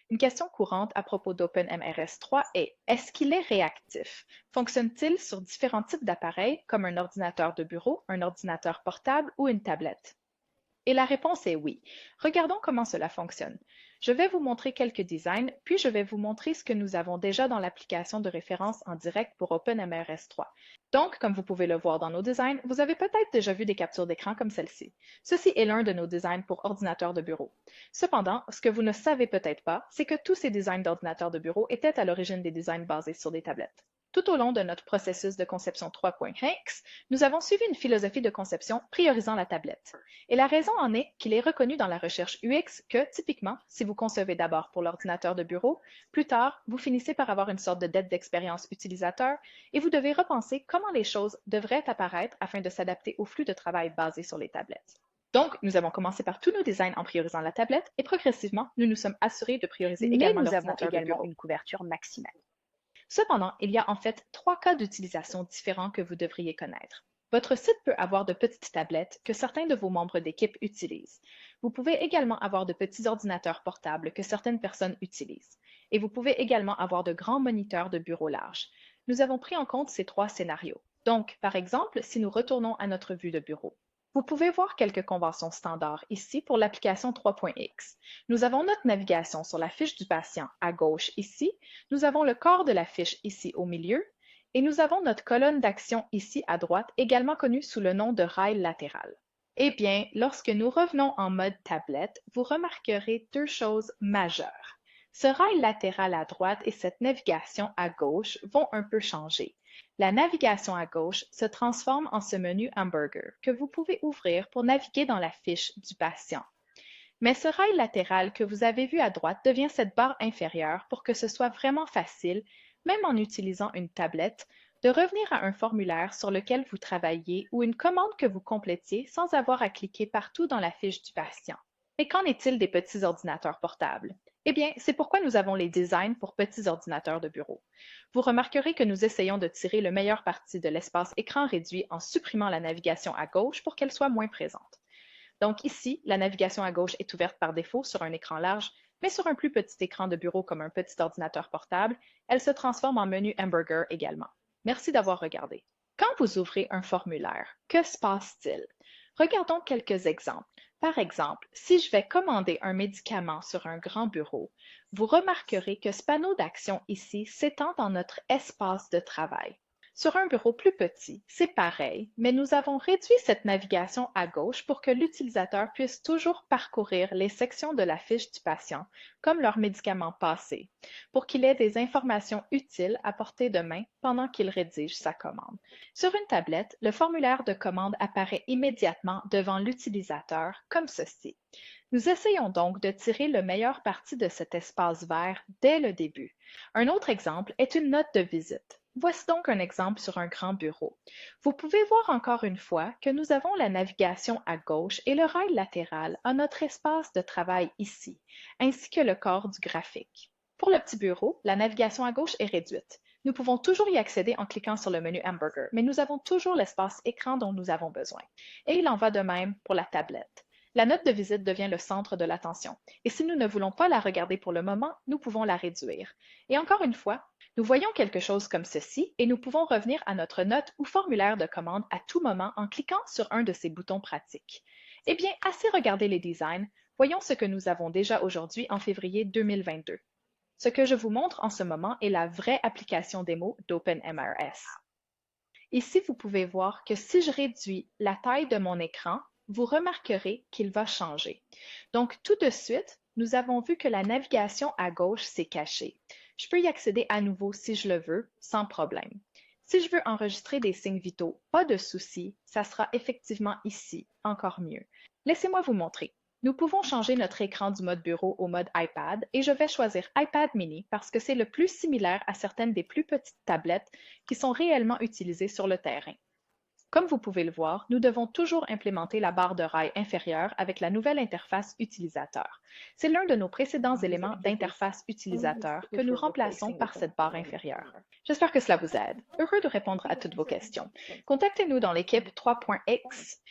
Une question courante à propos d'OpenMRS3 est: est-ce qu'il est réactif? Fonctionne-t-il sur différents types d'appareils comme un ordinateur de bureau, un ordinateur portable ou une tablette? Et la réponse est oui. Regardons comment cela fonctionne. Je vais vous montrer quelques designs, puis je vais vous montrer ce que nous avons déjà dans l'application de référence en direct pour OpenMRS3. Donc, comme vous pouvez le voir dans nos designs, vous avez peut-être déjà vu des captures d'écran comme celle-ci. Ceci est l'un de nos designs pour ordinateurs de bureau. Cependant, ce que vous ne savez peut-être pas, c'est que tous ces designs d'ordinateurs de bureau étaient à l'origine des designs basés sur des tablettes. Tout au long de notre processus de conception 3.x, nous avons suivi une philosophie de conception priorisant la tablette. Et la raison en est qu'il est reconnu dans la recherche UX que, typiquement, si vous concevez d'abord pour l'ordinateur de bureau, plus tard, vous finissez par avoir une sorte de dette d'expérience utilisateur et vous devez repenser comment les choses devraient apparaître afin de s'adapter au flux de travail basé sur les tablettes. Donc, nous avons commencé par tous nos designs en priorisant la tablette et progressivement, nous nous sommes assurés de prioriser Mais également nous avons l'ordinateur de également bureau. une couverture maximale. Cependant, il y a en fait trois cas d'utilisation différents que vous devriez connaître. Votre site peut avoir de petites tablettes que certains de vos membres d'équipe utilisent. Vous pouvez également avoir de petits ordinateurs portables que certaines personnes utilisent. Et vous pouvez également avoir de grands moniteurs de bureau large. Nous avons pris en compte ces trois scénarios. Donc, par exemple, si nous retournons à notre vue de bureau, vous pouvez voir quelques conventions standards ici pour l'application 3.x. Nous avons notre navigation sur la fiche du patient à gauche ici, nous avons le corps de la fiche ici au milieu, et nous avons notre colonne d'action ici à droite, également connue sous le nom de rail latéral. Eh bien, lorsque nous revenons en mode tablette, vous remarquerez deux choses majeures. Ce rail latéral à droite et cette navigation à gauche vont un peu changer. La navigation à gauche se transforme en ce menu hamburger que vous pouvez ouvrir pour naviguer dans la fiche du patient. Mais ce rail latéral que vous avez vu à droite devient cette barre inférieure pour que ce soit vraiment facile, même en utilisant une tablette, de revenir à un formulaire sur lequel vous travaillez ou une commande que vous complétiez sans avoir à cliquer partout dans la fiche du patient. Mais qu'en est-il des petits ordinateurs portables? Eh bien, c'est pourquoi nous avons les designs pour petits ordinateurs de bureau. Vous remarquerez que nous essayons de tirer le meilleur parti de l'espace écran réduit en supprimant la navigation à gauche pour qu'elle soit moins présente. Donc ici, la navigation à gauche est ouverte par défaut sur un écran large, mais sur un plus petit écran de bureau comme un petit ordinateur portable, elle se transforme en menu hamburger également. Merci d'avoir regardé. Quand vous ouvrez un formulaire, que se passe-t-il? Regardons quelques exemples. Par exemple, si je vais commander un médicament sur un grand bureau, vous remarquerez que ce panneau d'action ici s'étend dans notre espace de travail. Sur un bureau plus petit, c'est pareil, mais nous avons réduit cette navigation à gauche pour que l'utilisateur puisse toujours parcourir les sections de la fiche du patient, comme leurs médicaments passés, pour qu'il ait des informations utiles à portée de main pendant qu'il rédige sa commande. Sur une tablette, le formulaire de commande apparaît immédiatement devant l'utilisateur, comme ceci. Nous essayons donc de tirer le meilleur parti de cet espace vert dès le début. Un autre exemple est une note de visite. Voici donc un exemple sur un grand bureau. Vous pouvez voir encore une fois que nous avons la navigation à gauche et le rail latéral à notre espace de travail ici, ainsi que le corps du graphique. Pour le petit bureau, la navigation à gauche est réduite. Nous pouvons toujours y accéder en cliquant sur le menu hamburger, mais nous avons toujours l'espace écran dont nous avons besoin. Et il en va de même pour la tablette. La note de visite devient le centre de l'attention. Et si nous ne voulons pas la regarder pour le moment, nous pouvons la réduire. Et encore une fois, nous voyons quelque chose comme ceci et nous pouvons revenir à notre note ou formulaire de commande à tout moment en cliquant sur un de ces boutons pratiques. Eh bien, assez regardé les designs, voyons ce que nous avons déjà aujourd'hui en février 2022. Ce que je vous montre en ce moment est la vraie application démo d'OpenMRS. Ici, vous pouvez voir que si je réduis la taille de mon écran, vous remarquerez qu'il va changer. Donc, tout de suite, nous avons vu que la navigation à gauche s'est cachée. Je peux y accéder à nouveau si je le veux, sans problème. Si je veux enregistrer des signes vitaux, pas de souci, ça sera effectivement ici, encore mieux. Laissez-moi vous montrer. Nous pouvons changer notre écran du mode bureau au mode iPad et je vais choisir iPad mini parce que c'est le plus similaire à certaines des plus petites tablettes qui sont réellement utilisées sur le terrain. Comme vous pouvez le voir, nous devons toujours implémenter la barre de rail inférieure avec la nouvelle interface utilisateur. C'est l'un de nos précédents éléments d'interface utilisateur que nous remplaçons par cette barre inférieure. J'espère que cela vous aide. Heureux de répondre à toutes vos questions. Contactez-nous dans l'équipe 3.x